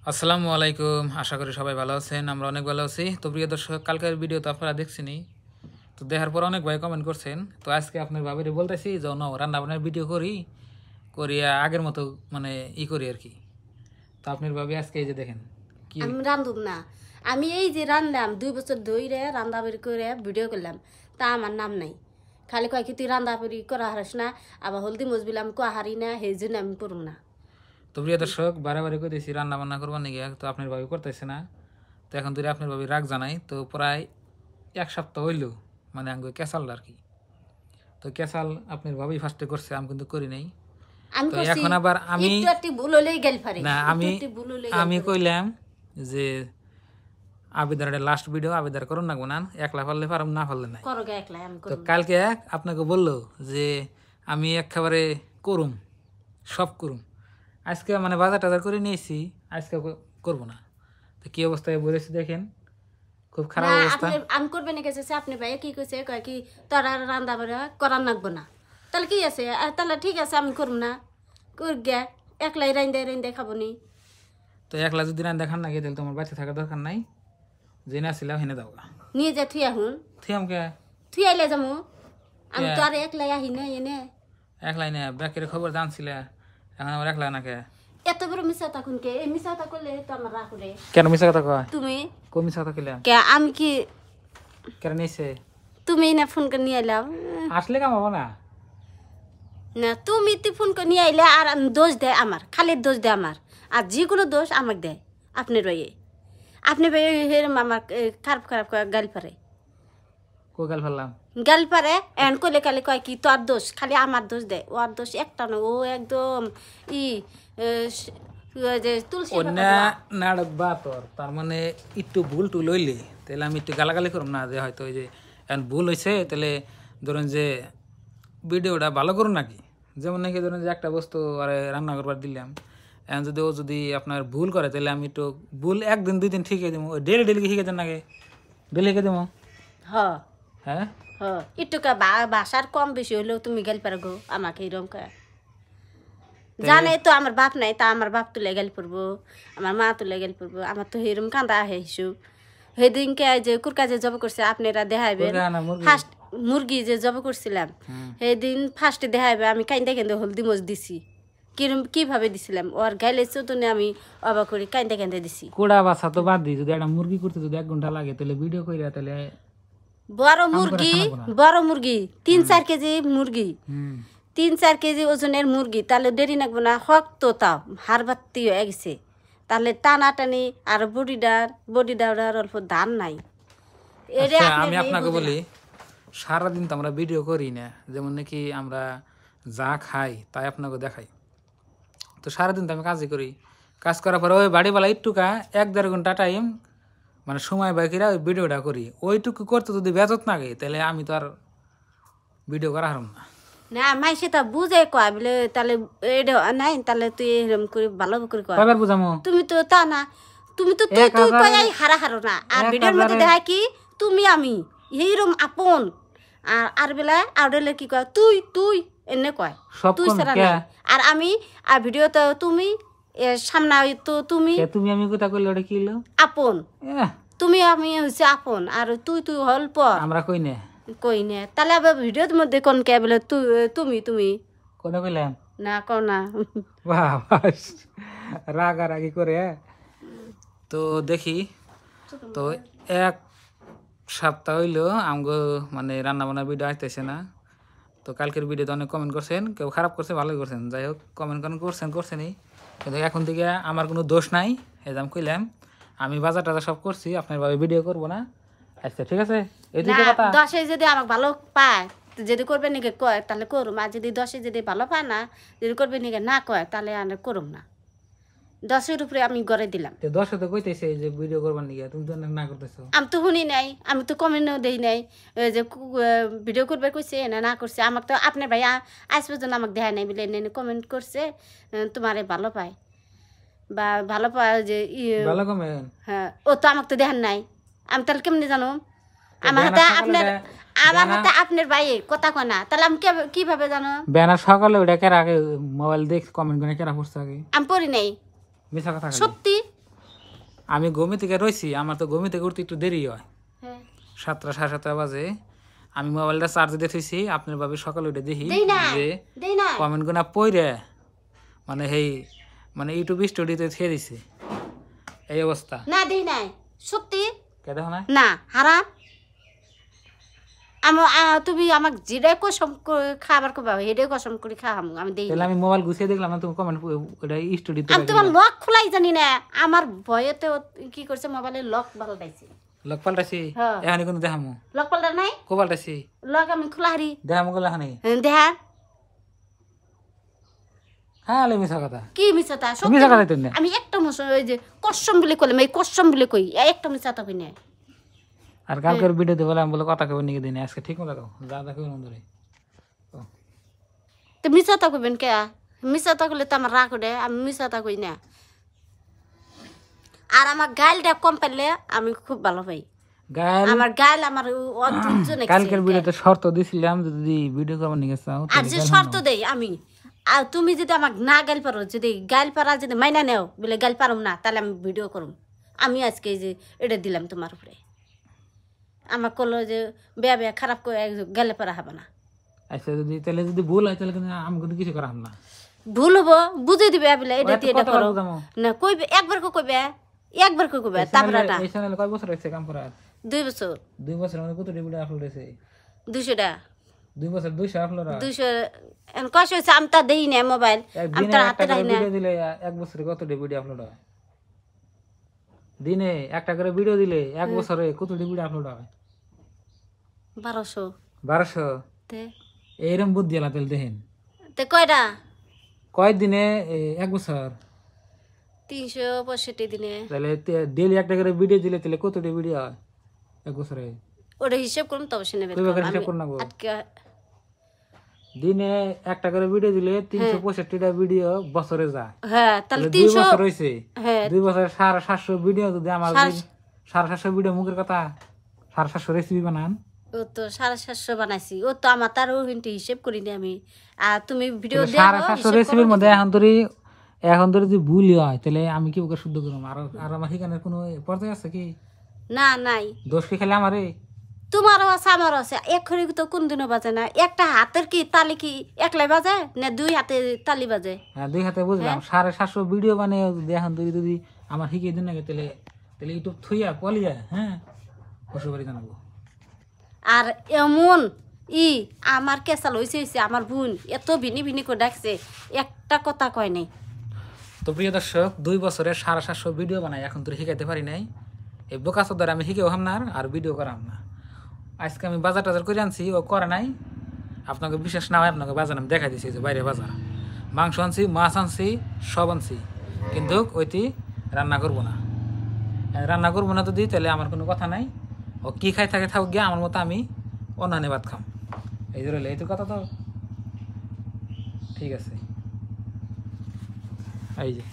আসসালামু আলাইকুম। আশা করি সবাই ভালো আছেন। আমরা অনেক ভালো আছি। তো প্রিয় দর্শক, কালকের ভিডিও তো আপনারা দেখছেনই। তো দেখার পর অনেক ভাই কমেন্ট করছেন। তো আজকে আপনার ভাবিরে বলতেছি যে রান্না বান্নার ভিডিও করিয়া আগের মতো মানে করি আর কি। তো আপনার ভাবি আজকে এই যে দেখেন কি আমি রান্ধুম না। আমি এই যে রান্ধলাম 2 বছর ধরে রান্না বাড়ি করে ভিডিও করলাম, তা আমার নাম নাই। খালি কয় কি তুই রান্না বাড়ি করা হারিস না, আবার হলদি মজবিল আমি কোয়া হারি না, সেই জন্য আমি করুম না। তো প্রিয় দর্শক, বারে কইতেছি রান্না বান্না করবার নাকি, তো আপনার ভাবি করতেছে না। তো এখন ধরে আপনার ভাবি রাগ জানাই। তো প্রায় 1 সপ্তাহ হইল মানে আঙ্গ ক্যাসাল আর কি। তো ক্যাসাল আপনার ভাবি ফার্স্টে করছে, আমি কিন্তু করি নাই। তো এখন আবার আমি না আমি কইলাম যে আবেদার লাস্ট ভিডিও আবেদার করুন না গুনান, একলা পারলে পারম, না পারলে নাই। তো কালকে আপনাকে বললো যে আমি একেবারে করুম, সব করুম। আজকে মানে বাজার টাজার করে নিয়েছি, আজকে করবো না। তো কি অবস্থায় বলেছি দেখেন, খুব খারাপ অবস্থা। আমি করবে না গেছে আপনি ভাই কি কইছে, কয় কি তোরা রান্না বাড়া করার লাগবো না। তাহলে কি আছে, তাহলে ঠিক আছে আমি করব না, কর গে একলাই রাইন্দে খাবো নি। তো একলা যদি রান্না খান নাকি তাহলে তোমার বাচ্চা থাকার দরকার নাই। যে না ছিলাম হেনে দাও নিয়ে যা থুই আহুন, থুই আইলে যামু। আমি তো আর একলাই আহি না এনে। একলাই না, ব্যাকের খবর জানছিলে, এখন আমার একলা নাকি? এত বড় মিছা তখন কে এই মিছা কথা করলে তো আমার রাগ করে। কেন মিছা কথা কয়? তুমি কোন মিছা কথা কইলা? কে আমি কি কেন নিছে? তুমি না ফোন করে নিয়ে এলাম। আসলে কাম হবো না। না তুমি ফোন করে নিয়ে আইলে আর দোষ দেয় আমার, খালি দোষ দেয় আমার। আর যে কোনো দোষ আমাকে দেয় আপনার ভাইয়ে। আপনি ভাই হেরম আমার খারাপ গাল পারে। কো গাল ফেললাম? গাল পারে এন কইলে কালে কয় কি তোর দোষ, খালি আমার দোষ দেয়। ওর দোষ একটা না, ও একদম যে তুলসী নাটক বা তোর তার মানে একটু ভুল টুল হইলে তাহলে আমি একটু গালাগালি করব না, যে হয়তো ওই যে এখন ভুল হয়েছে তাহলে ধরুন যে ভিডিওটা ভালো করুন নাকি। যেমন নাকি ধরুন যে একটা বস্তু আরে রান্না করবার দিলাম, এখন যদি ও যদি আপনার ভুল করে তাহলে আমি একটু ভুল 1 দিন 2 দিন ঠিকই দেবো। ডেলি কি শিখে দেন নাকি? ডেলি শিখে দেবো। হ্যাঁ হ্যাঁ একটু বাসার কম বেশি হলেও তুমি গেল পারো গো আমাকে এরকম কয়। জানে তো আমার বাপ নাই, তা আমার বাপ তুলে গেল পড়বো, আমার মা তুলে গেল পড়বো। আমার তো এরকম কান্দা আহে হিসুব। সেদিনকে যে কুরকা যে জব করছে আপনারা দেখাইবেন, ফার্স্ট মুরগি যে জব করছিলাম সেদিন ফার্স্টে দেখাইবে আমি কাইন্দা কেন্দে হলদি মজ দিছি। কিভাবে দিছিলাম ওর গাইলে চতুনে আমি অবাক করি কাইন্দা কেন্দে দিছি। কোড়া বাছা তো বাদ দিই, যদি একটা মুরগি করতে যদি 1 ঘন্টা লাগে তাহলে ভিডিও কইরা তাহলে বড় মুরগি 3-4 কেজি মুরগি, 3-4 কেজি ওজনের মুরগি, তাহলে দেরি লাগবো না। হক তো তাও হাড় বাত্তি হয়ে গেছে, তাহলে টানাটানি আর বডিটার অল্প ধান নাই। আমি আপনাকে বলি, সারাদিন তো আমরা ভিডিও করি না, যেমন নাকি আমরা যা খাই তাই আপনাকে দেখাই। তো সারাদিন তো আমি কাজই করি, কাজ করার পরে ওই বাড়িওয়ালা একটুকা 1-1.5 ঘন্টা টাইম মানে সময় বাইকিরা ওই ভিডিওটা করি। ওইটুকু করতে যদি বেজত না গে তাহলে আমি তো আর ভিডিও করা হারম না। না মাইসে তা বুঝে কয় বলে তাহলে এটা নাই, তাহলে তুই এরকম করে ভালো করে কয়। কয়বার বুঝামো? তুমি তো তা না, তুমি তো তুই কয় হারো না। আর ভিডিওর মধ্যে দেখা কি তুমি আমি এইরকম আপন, আর বেলা আউডেলে কি কয় তুই এনে কয় তুই সারা না। আর আমি আর ভিডিও তো তুমি সামনে তো তুমি আমি কথা কইলে ওটা কি হলো? আপন তুমি আমি হইছে আপন, আর তুই হল পর আমরা কই না। তাহলে আবার ভিডিওর মধ্যে কোন কে বলে তুমি কোন কইলাম না কও না। রাগারাগি করে। তো দেখি, তো 1 সপ্তাহ হইলো আমগো মানে রান্না বান্নার ভিডিও আসতেছে না। তো কালকের ভিডিওতে অনেক কমেন্ট করছেন, কেউ খারাপ করছে ভালোই করছেন, যাই হোক কমেন্ট করছেনই। কিন্তু এখন থেকে আমার কোনো দোষ নাই, এই দাম কইলাম আমি বাজার টাজার সব করছি, আপনার ভাবে ভিডিও করবো না। আচ্ছা ঠিক আছে, এইটুকু কথা। 10 যদি আমাকে ভালো পায় যদি করবে নাকি কয় তাহলে করুম, আর যদি 10 যদি ভালো পায় না, যদি করবে নাকি না কয় তাহলে আমি করুম না। 10-এর উপরে আমি গড়ে দিলাম। 10 তো কইতেছে যে ভিডিও করবার নাকি, তুমি তো না করতেছো। আমি তো শুনি নাই, আমি তো কমেন্টও দেই নাই যে ভিডিও করবে কইছে না করছে। আমাকে তো আপনার ভাই আজ পর্যন্ত আমাকে দেখায় নাই বলে এনে কমেন্ট করছে তোমারে ভালো পায় বা ভালো পায় যে ভালো কমেন্ট। হ্যাঁ ও তো আমাকে তো দেখান নাই, আমি তাহলে কেমনি জানো? আমার হাতে আপনার ভাইয়ে কথা কয় না, তাহলে আমি কিভাবে জানো? ব্যানার সকালে ওটা কেরা আগে মোবাইল দেখ কমেন্ট করে কেরা পড়ছে আগে? আমি পড়ি নাই, মিছা কথা সত্যি আমি ঘুমি থেকে রয়েছি, আমার তো ঘুমি থেকে উঠতে একটু দেরি হয়, হ্যাঁ 7টা 7:30 বাজে। আমি মোবাইলটা চার্জে দেখেছি, আপনার ভাবি সকালে উঠে দেখি দেই না যে দেই না কমেন্ট গুনা পড়ে মানে এই মানে ইউটিউব স্টুডিওতে ছেড়ে দিছে, এই অবস্থা। না দেই নাই সত্যি কে দেখো না? না হারাম তুমি আমাকে যেটাই কসম খাবার কবা এটাই কসম করে খাওয়াম আমি দেই তাহলে আমি মোবাইল গুছিয়ে দেখলাম না, তুমি কমেন্ট ওটা স্টুডিওতে আমি তোমার লক খোলাই জানি না আমার ভয়েতে কি করছে মোবাইলের লক পাল্টাইছে লক পাল্টাছি হ্যাঁ। এখানে কোনো দেখামু লক পাল্টা নাই কো পাল্টাছি লক আমি খোলা হারি দেখামু গেলে এখানে দেখা হ্যাঁ আলে মিছা কথা কি মিছাতা তুমি মিছা কথা তুমি আমি একটা ওই যে কসম বলে কইলাম এই কসম বলে কই একটা মিছাতা কই না আর কালকের ভিডিওতে বলে আমি বলে কথা কই নিকে দিনে আজকে ঠিক মতো যা দেখো মন্দরে তো মিছাতা কইবেন কে মিছাতা কইলে তো আমার রাগ ওঠে আমি মিছাতা কই না আর আমার গাইলটা কম পাইলে আমি খুব ভালো পাই গাল আমার গাইল আমার অধৈর্য নাকি কালকের ভিডিওতে শর্ত দিছিলাম যদি ভিডিও করব নিকে চাও আর যে শর্ত দেই আমি আর তুমি যদি আমাকে না গাইল পারো যদি গাইল পারা যদি মাইনা নেও বলে গাইল পারুম না তাহলে আমি ভিডিও করুম আমি আজকে এই যে এটা দিলাম তোমার উপরে আমার কলো যে বেয়া বেয়া খারাপ করে গেলে পারা হবে না আচ্ছা যদি তাহলে যদি ভুল হয় তাহলে কিন্তু আমি কিন্তু কিছু করাম না ভুল হবো বুঝে দিবে বলে এটা দিয়ে এটা করো বুঝামো না কইবে একবার কইবে একবার কইবে তারপরে এটা এই চ্যানেলে কয় বছর হইছে কাম করার 2 বছর 2 বছর মানে কত ভিডিও আপলোড হইছে 200 টাকা 2 বছর 200 আপলোড 200 এন কষ্ট হয়েছে আমি তা দেই না মোবাইল আমি তার হাতে রাখি না ভিডিও দিলে এক বছরে কত ভিডিও আপলোড হয় দিনে একটা করে ভিডিও দিলে এক বছরে কত ভিডিও আপলোড হয় 1200 1200 তে এইরকম বুদ্ধি আলা তেল দেখেন তে কয়টা কয় দিনে এক বছর 365 দিনে তাহলে ডেইলি একটা করে ভিডিও দিলে তাহলে কত ভিডিও হয় এক বছরে ওটা হিসাব করুন তবে শুনে বের কয়বার হিসাব করুন না গো? আজকে দিনে একটা করে ভিডিও দিলে 365টা ভিডিও বছরে যায় হ্যাঁ তাহলে 2 300 বছর হইছে হ্যাঁ 2 বছর 750 ভিডিও যদি আমার 750 ভিডিও মুখের কথা 750 রেসিপি বানান ও তো 750 বানাইছি ও তো আমার তারও হিন্টি হিসাব করি নি আমি আর তুমি ভিডিও দেখো 750 রেসিপির মধ্যে এখন ধরে যদি ভুল হয় তাহলে আমি কি ওকে শুদ্ধ করব আর আমার ঠিকানার কোনো পর্যায়ে আছে কি না নাই দোষ কি খেলে আমারে তোমারও আছে আমারও আছে এক্ষুনি তো কোনদিনও বাজে না একটা হাতের কি তালি কি একলাই বাজে না দুই হাতে তালি বাজে হ্যাঁ 2 হাতে বুঝলাম 750 ভিডিও বানিয়ে যদি এখন যদি আমার শিখিয়ে দিন না তাহলে ইউটিউব থুইয়া পলিয়া হ্যাঁ শ্বশুরবাড়ি জানাবো আর এমন আমার কেসাল হয়েছে আমার বোন এত ভিনি ভিনি করে ডাকছে একটা কথা কয় নাই তো প্রিয় দর্শক 2 বছরে 750 ভিডিও বানাই এখন তো শিখাইতে পারি নাই এই বোকা চোদ্দার আমি শিখেও হাম না আর ভিডিও করাম না আজকে আমি বাজার টাজার করে আনছি ও করে নাই আপনাকে বিশেষ না হয় আপনাকে বাজার আমি দেখাই দিছি যে বাইরে বাজার মাংস আনছি মাছ আনছি সব আনছি কিন্তু ওইটি রান্না করবো না যদি তাহলে আমার কোনো কথা নাই ও কি খাই থাকে থাকুক গিয়ে আমার মতো আমি অন্যান্য ভাত খাম এই যে রইলে এই তো কথা তো ঠিক আছে এই যে